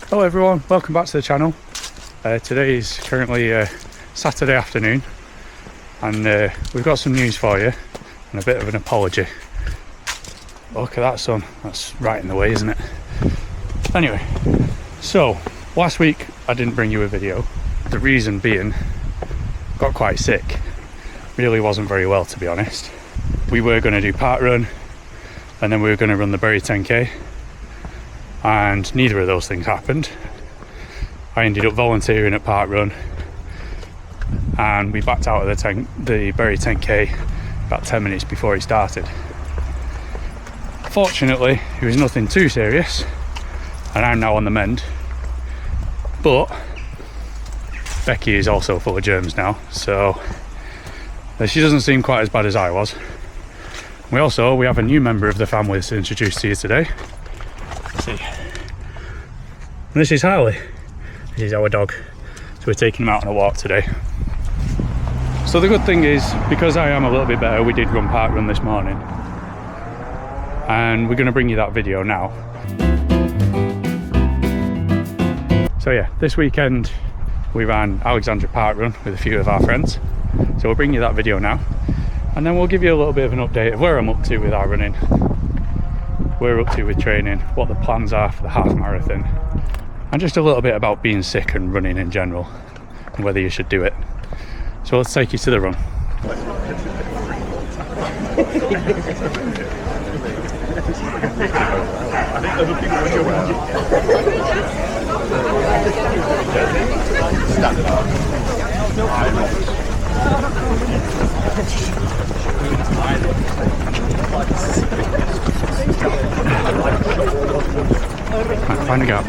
Hello everyone, welcome back to the channel. Today is currently Saturday afternoon and we've got some news for you and a bit of an apology. Look at that sun, that's right in the way, isn't it? Anyway, so last week I didn't bring you a video. The reason being, got quite sick. Really wasn't very well, to be honest. We were going to do Parkrun and then we were going to run the Bury 10k. And neither of those things happened. I ended up volunteering at Parkrun and we backed out of the Bury 10k about 10 minutes before it started. Fortunately, it was nothing too serious and I'm now on the mend. But Becky is also full of germs now, so she doesn't seem quite as bad as I was. We have a new member of the family to introduce to you today. See. And this is Harley. This is our dog. So we're taking him out on a walk today. So the good thing is, because I am a little bit better, we did run Parkrun this morning. And we're going to bring you that video now. So yeah, this weekend we ran Alexandra Parkrun with a few of our friends. So we'll bring you that video now. And then we'll give you a little bit of an update of where I'm up to with our running. Where we're up to with training, what the plans are for the half marathon, and just a little bit about being sick and running in general and whether you should do it. So let's take you to the run. Right, find a gap.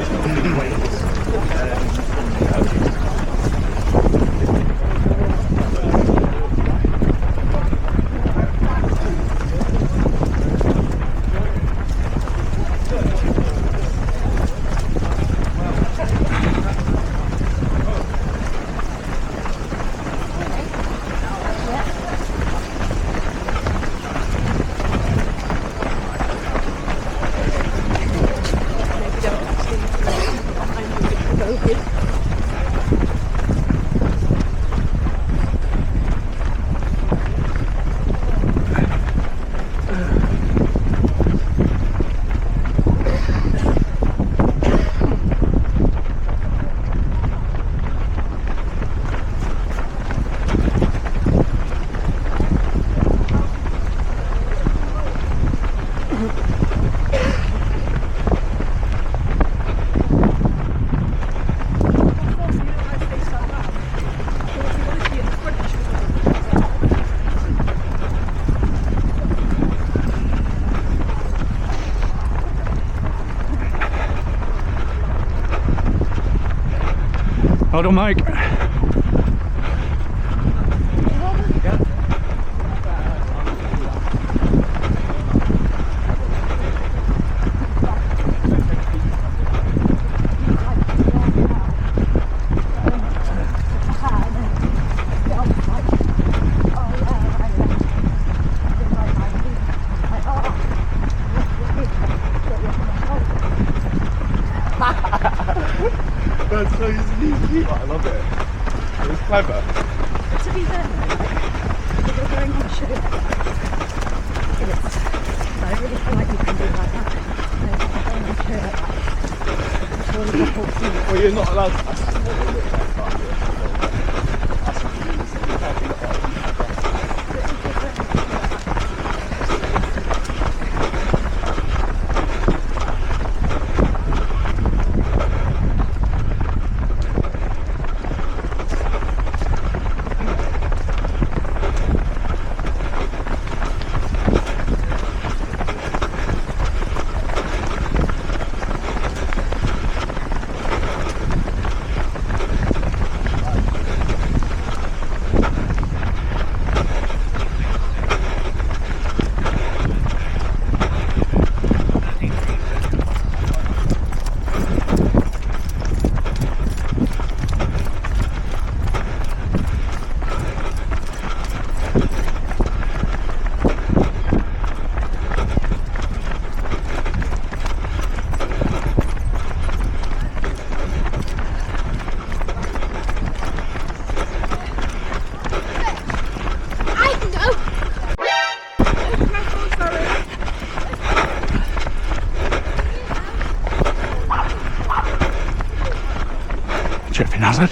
Hold on, Mike. That's so easy. I love it. It was clever. To be fair, you're going on a show. I really feel like you can do it like that. Going on a show like that. Surely the whole team. Well, you're not allowed to. tripping hazard.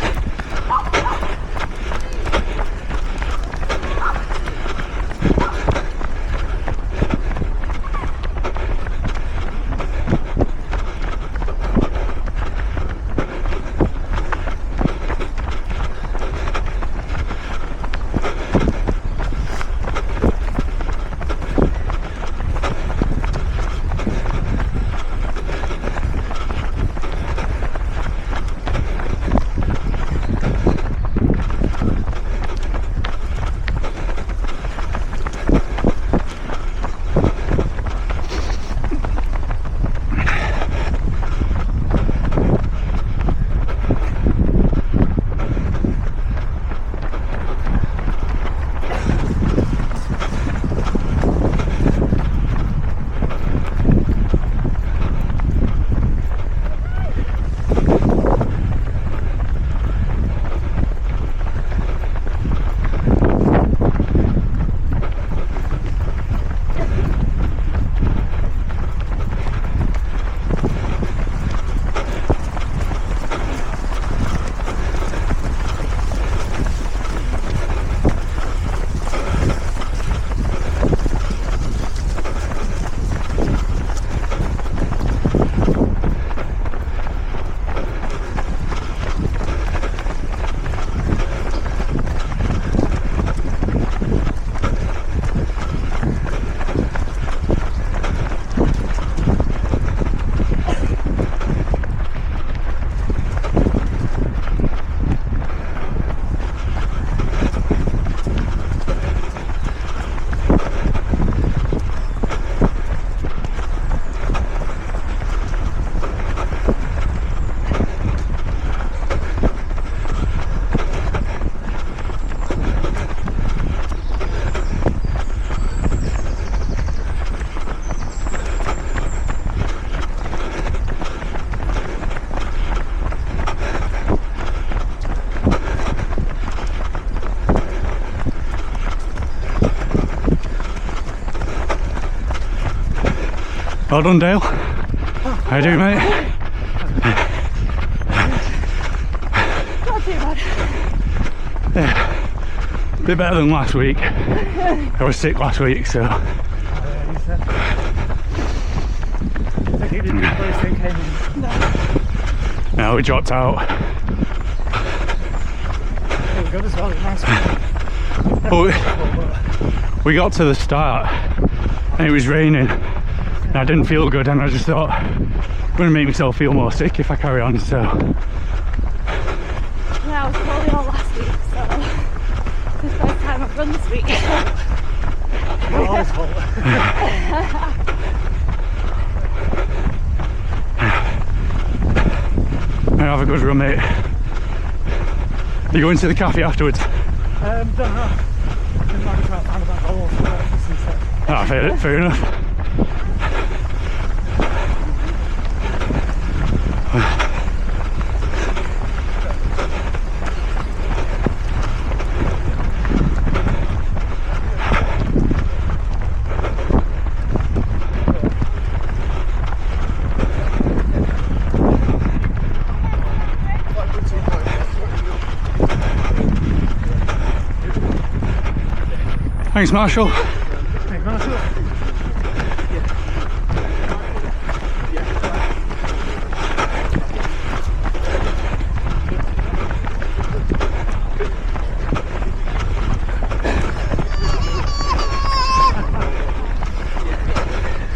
Well done, Dale. How you doing, mate? Not too bad. Yeah, a bit better than last week. I was sick last week, so. I think you didn't first thing came in. No, we dropped out. It was good as well, it was nice. But we got to the start and it was raining and I didn't feel good, and I just thought I'm going to make myself feel more sick if I carry on, so. Yeah, I was poorly all last week, so this is the first time I've run this week. All his fault. Have a good run, mate. Are you going to the cafe afterwards? Don't know. I'm not trying to find about goals for breakfast instead. Ah, fair enough. Thanks, Marshall. Thanks, Marshall.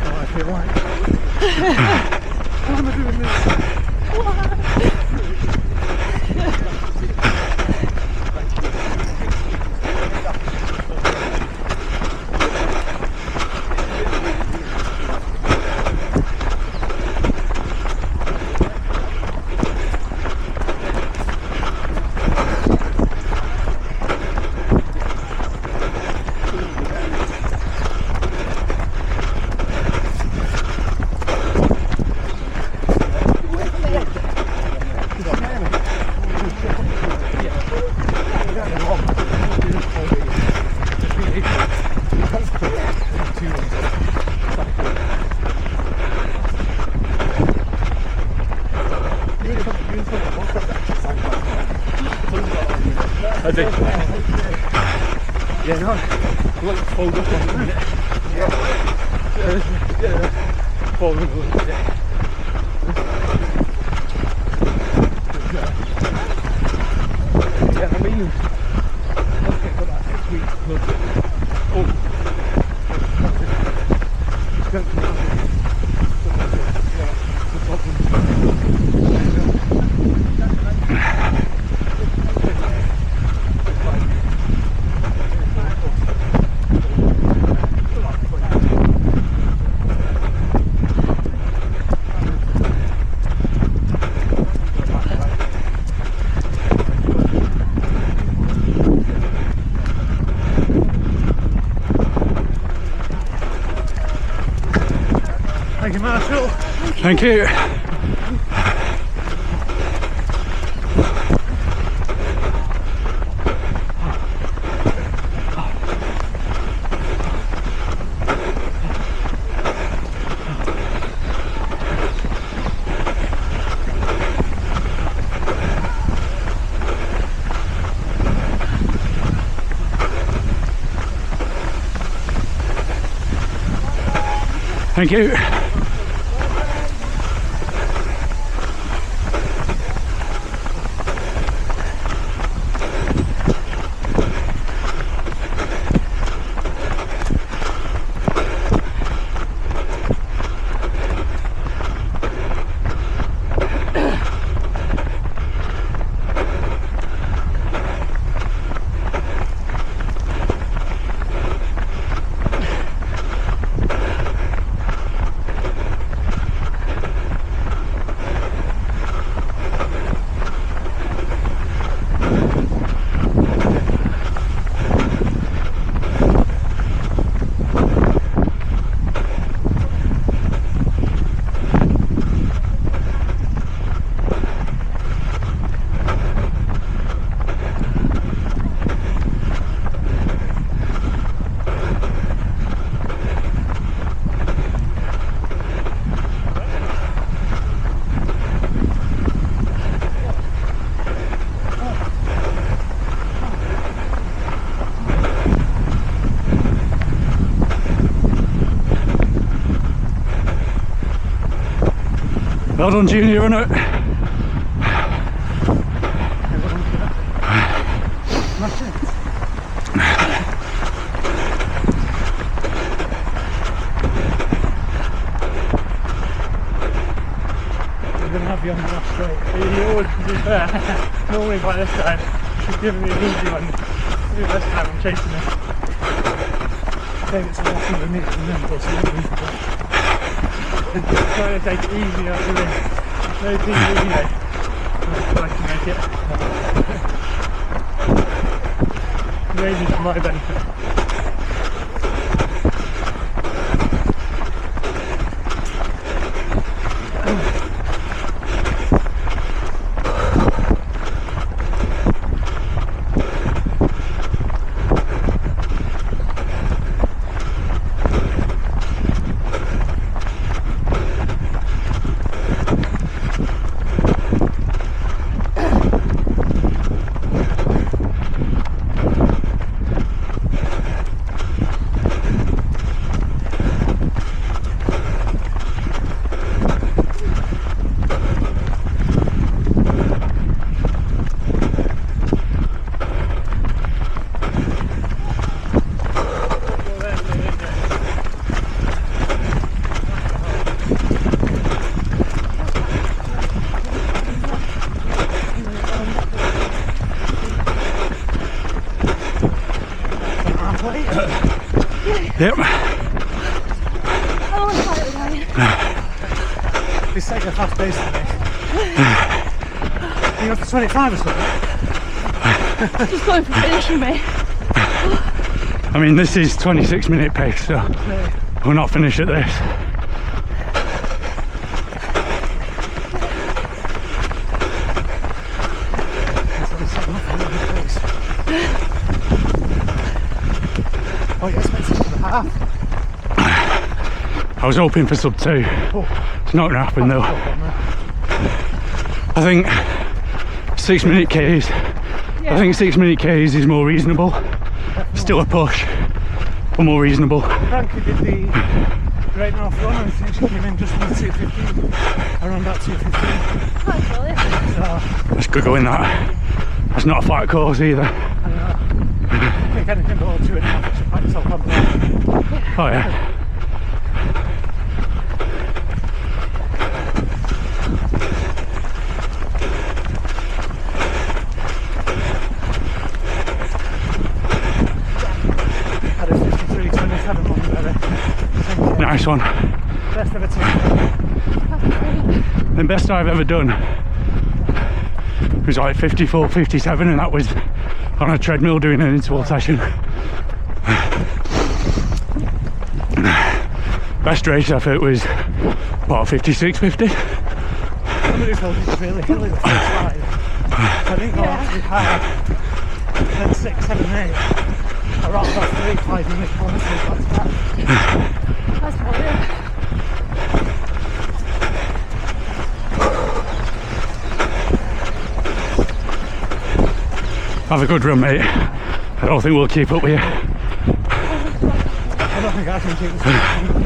I feel like. What am I doing this? I did. Yeah, no. Look, fold up on the minute. Yeah. Fold up a little bit. Yeah, I mean, okay, for that 6 weeks plus. Oh. It's going to be the problem. Thank you, Marshall. Thank you. Thank you. Well done, junior runner. I'm going to have you on the last straight. You always, to be fair, normally by this time, she's giving me an easy one. Maybe this time I'm chasing her. I think it's a lot of minutes and then plus trying to take it easy out the ring. No TV, you know. I'm trying to make it. Maybe for my benefit. Yep. I don't want to fight with you. It's taking a fast pace for me. You up to 25 or something? Just going for finishing me. I mean, this is 26-minute pace, so we'll not finish at this. Oh, you're expecting to the half. I was hoping for sub 2. It's not going to happen though. I think 6-minute Ks Yeah. I think 6-minute Ks is more reasonable. Still a push, but more reasonable. Frankie did the Great North Run and I think she came in just under 2:15, around about 2:15. That's brilliant. So That's good going that. That's not a flat course either. I think anything below 2.5 is quite self-confident. Oh yeah. Had a 53.27 one there. Nice one. Best ever team. The best I've ever done was like 54.57, and that was on a treadmill doing an interval session. Best race effort was what, 56.50? Somebody told me it was really hilly the first slide. I didn't go actually hard. Then 6, 7, 8. I rocked about 3, 5 minutes honestly back to back. That's brilliant. Have a good run, mate. I don't think we'll keep up with you. I don't think I can keep this up.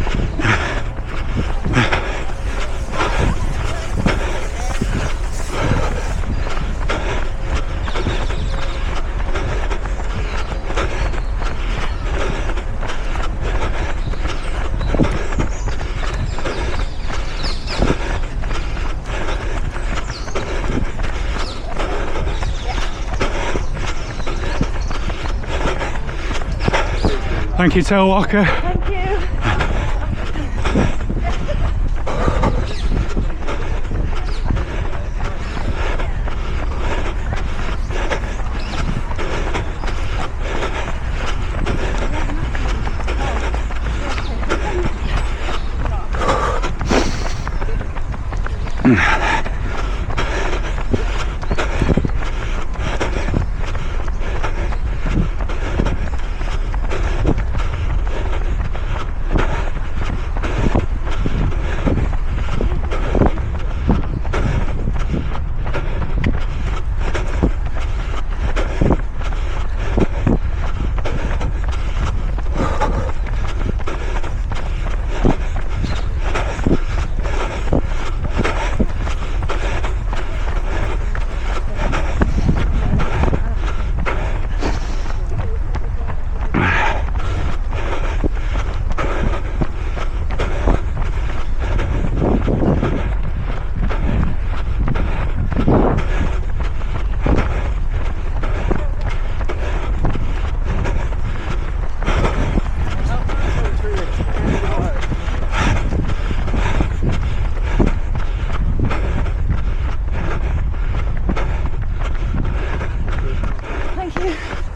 Thank you, Tail Walker. Thank you.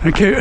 Thank you.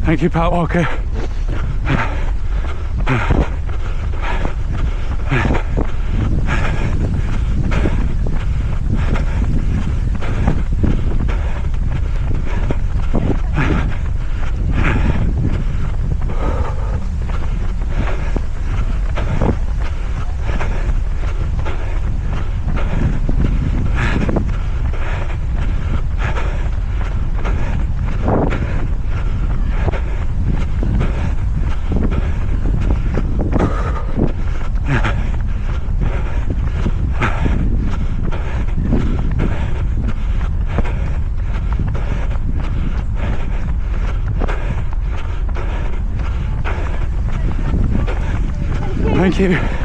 Thank you, Pat Walker. Thank you.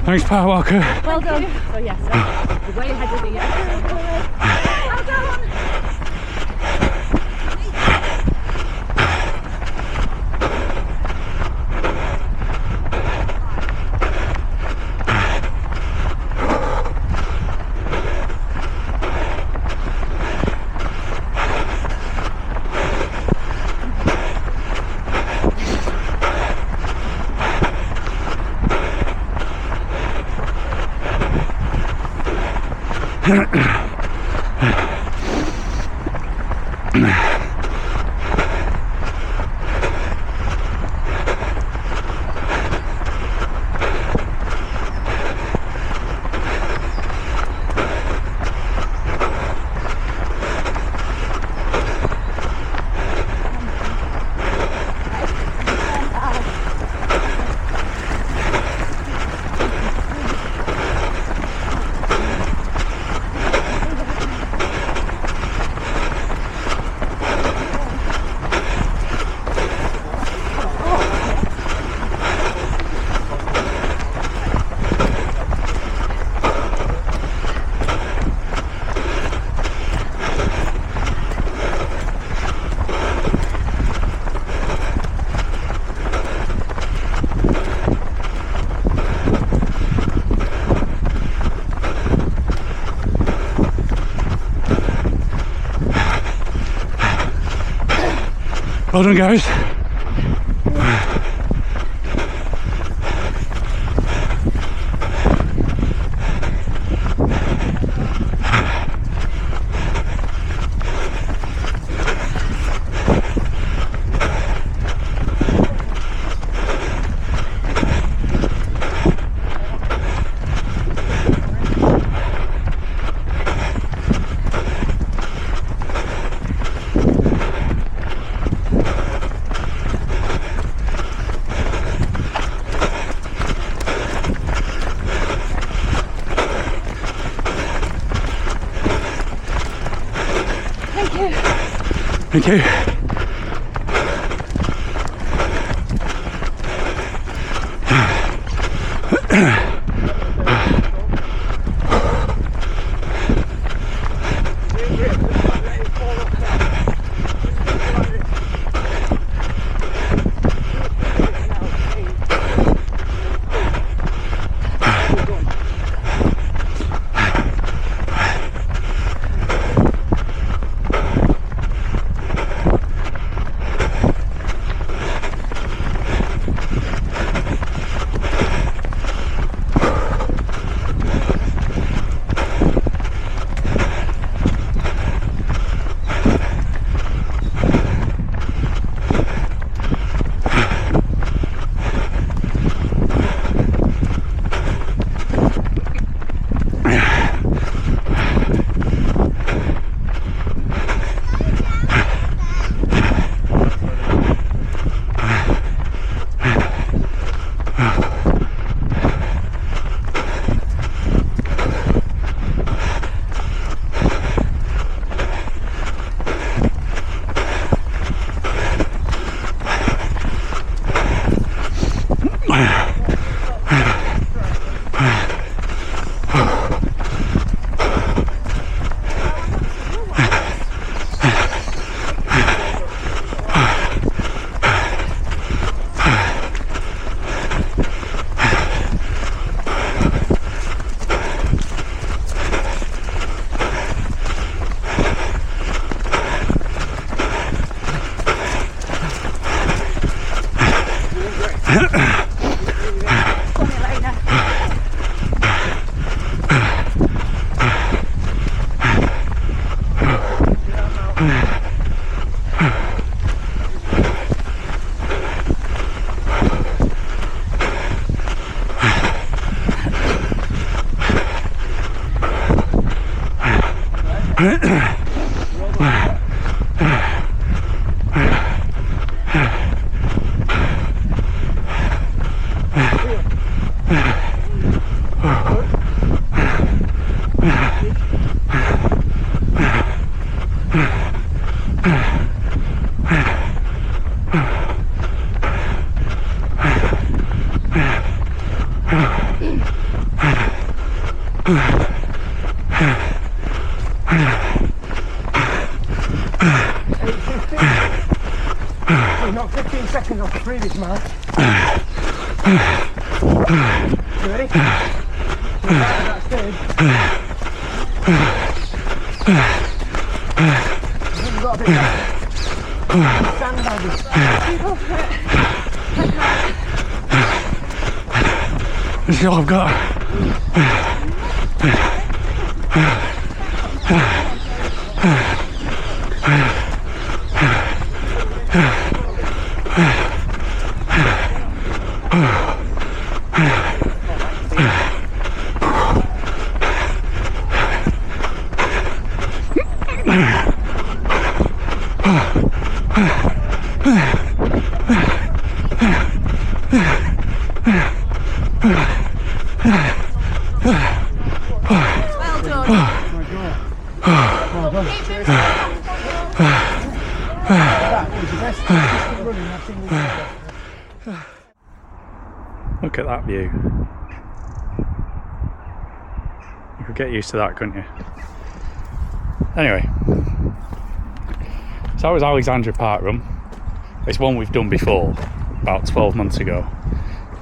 Thanks, Power Walker. Well done. So yes, you're way ahead of me. Well done. Well done, guys. Thank you. We're not 15 seconds off the previous mark. You ready? We're back at that stage. We've got a bit back. Sandbagging. This is all I've got. Look at that view. You could get used to that, couldn't you? Anyway, so that was Alexandra Parkrun. It's one we've done before, about 12 months ago.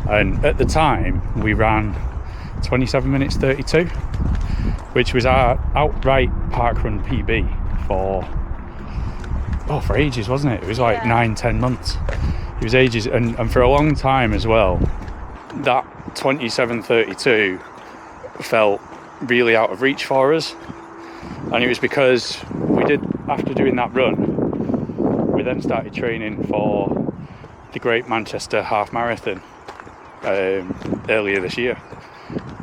And at the time, we ran 27 minutes 32, which was our outright parkrun PB for ages, wasn't it? It was like 9-10 months. It was ages, and for a long time as well, that 27:32 felt really out of reach for us. And it was because we did, after doing that run, we then started training for the Great Manchester Half Marathon earlier this year.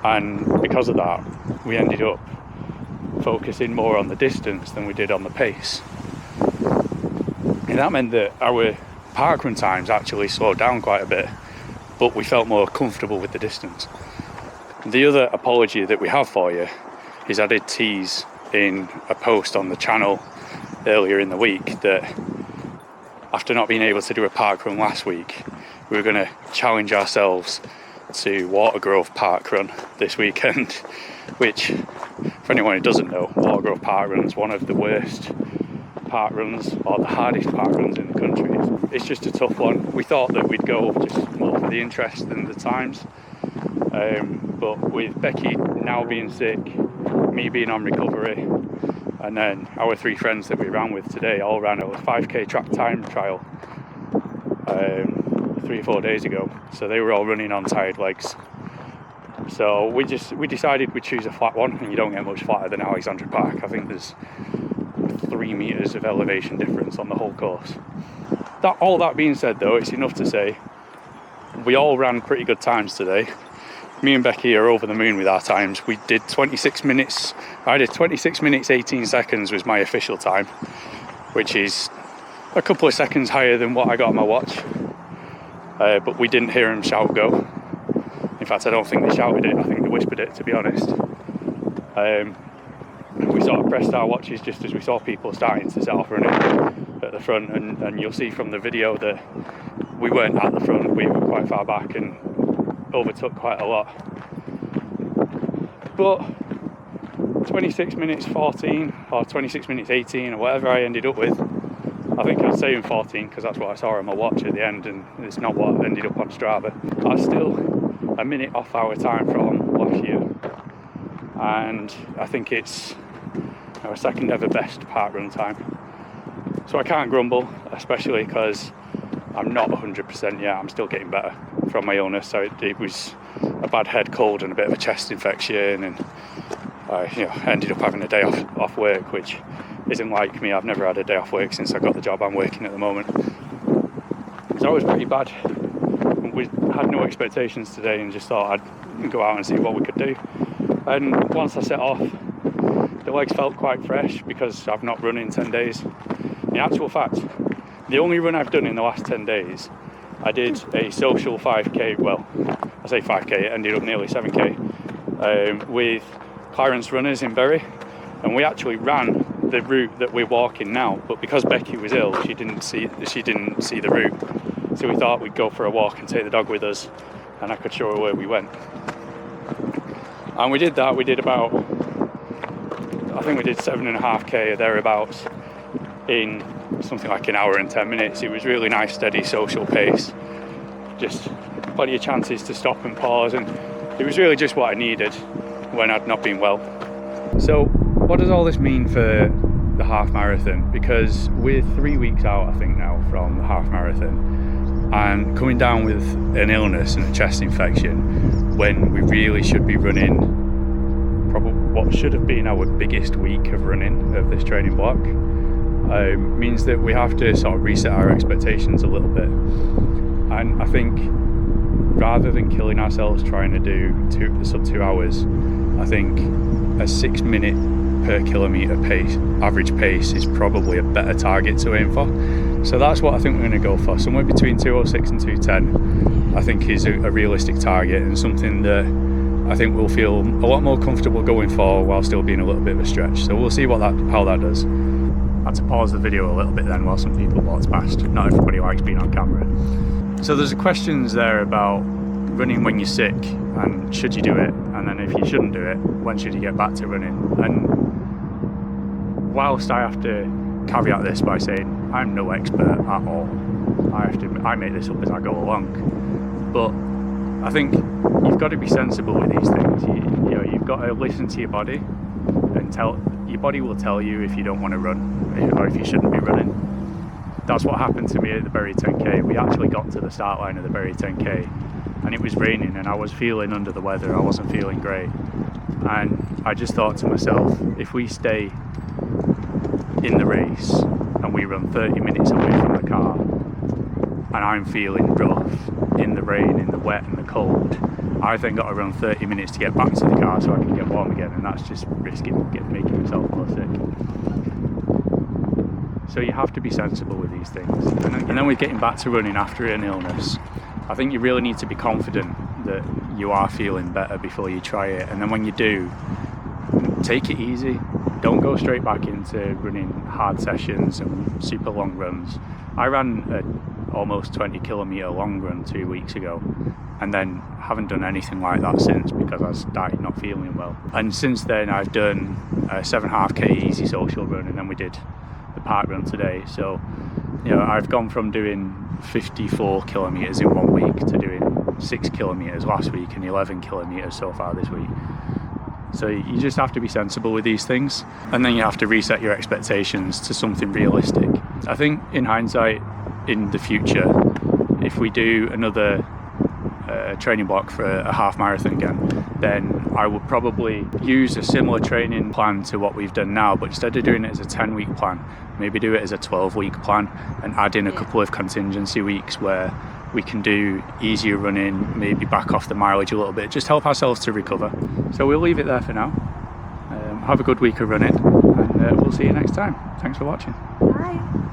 And because of that, we ended up focusing more on the distance than we did on the pace. And that meant that our parkrun times actually slowed down quite a bit, but we felt more comfortable with the distance. The other apology that we have for you is I did tease in a post on the channel earlier in the week that after not being able to do a parkrun last week, we were going to challenge ourselves to Watergrove Parkrun this weekend, which, for anyone who doesn't know, Watergrove Parkrun is one of the worst parkruns, or the hardest parkruns in the country. It's just a tough one. We thought that we'd go just more for the interest than the times, but with Becky now being sick, me being on recovery, and then our three friends that we ran with today all ran a 5k track time trial 3 or 4 days ago, so they were all running on tired legs. So we decided we'd choose a flat one, and you don't get much flatter than Alexandra Park. I think there's 3 meters of elevation difference on the whole course. All that being said though, it's enough to say we all ran pretty good times today. Me and Becky are over the moon with our times. We did 26 minutes. I did 26 minutes 18 seconds was my official time, which is a couple of seconds higher than what I got on my watch. But we didn't hear him shout go. In fact, I don't think they shouted it, I think they whispered it, to be honest. We sort of pressed our watches just as we saw people starting to set off running at the front, and you'll see from the video that we weren't at the front, we were quite far back and overtook quite a lot. But 26 minutes 14 or 26 minutes 18 or whatever I ended up with, I think I was saying 14 because that's what I saw on my watch at the end, and it's not what ended up on Strava. I was still a minute off our time from last year, and I think it's our second ever best parkrun time. So I can't grumble, especially because I'm not 100% yet. I'm still getting better from my illness. So it was a bad head cold and a bit of a chest infection, and I ended up having a day off work, which isn't like me. I've never had a day off work since I got the job I'm working at the moment. So it was pretty bad. We had no expectations today and just thought I'd go out and see what we could do. And once I set off, the legs felt quite fresh because I've not run in 10 days. In actual fact, the only run I've done in the last 10 days, I did a social 5k, well, I say 5k, it ended up nearly 7k, with Clarence Runners in Bury, and we actually ran the route that we're walking now, but because Becky was ill, she didn't see the route, so we thought we'd go for a walk and take the dog with us, and I could show her where we went. And we did that. We did about, I think we did 7.5k or thereabouts in something like an hour and 10 minutes. It was really nice, steady social pace, just plenty of chances to stop and pause, and it was really just what I needed when I'd not been well. So what does all this mean for the half marathon? Because we're 3 weeks out, I think, now from the half marathon, and coming down with an illness and a chest infection when we really should be running probably what should have been our biggest week of running of this training block, means that we have to sort of reset our expectations a little bit. And I think rather than killing ourselves trying to do sub 2 hours, I think a 6 minute per kilometre pace, average pace, is probably a better target to aim for. So that's what I think we're going to go for. Somewhere between 2:06 and 2:10 I think is a realistic target, and something that I think we'll feel a lot more comfortable going for while still being a little bit of a stretch. So we'll see how that does. I had to pause the video a little bit then while some people walked past. Not everybody likes being on camera. So there's questions there about running when you're sick, and should you do it, and then if you shouldn't do it, when should you get back to running? And whilst I have to caveat this by saying I'm no expert at all, I make this up as I go along, but I think you've got to be sensible with these things. You've got to listen to your body, and your body will tell you if you don't want to run or if you shouldn't be running. That's what happened to me at the Bury 10k. We actually got to the start line of the Bury 10k and it was raining and I was feeling under the weather. I wasn't feeling great, and I just thought to myself, if we stay in the race and we run 30 minutes away from the car and I'm feeling rough in the rain, in the wet and the cold, I've then got to run 30 minutes to get back to the car so I can get warm again, and that's just risking making myself more sick. So you have to be sensible with these things. And then with getting back to running after an illness, I think you really need to be confident that you are feeling better before you try it. And then when you do, take it easy. Don't go straight back into running hard sessions and super long runs. I ran an almost 20 kilometre long run 2 weeks ago, and then haven't done anything like that since because I started not feeling well. And since then I've done a 7.5k easy social run, and then we did the park run today. So I've gone from doing 54 kilometres in 1 week to doing 6 kilometres last week and 11 kilometres so far this week. So you just have to be sensible with these things, and then you have to reset your expectations to something realistic. I think in hindsight, in the future, if we do another training block for a half marathon again, then I would probably use a similar training plan to what we've done now, but instead of doing it as a 10-week plan, maybe do it as a 12-week plan and add in a couple of contingency weeks where we can do easier running, maybe back off the mileage a little bit, just help ourselves to recover. So we'll leave it there for now. Have a good week of running, and we'll see you next time. Thanks for watching. Bye.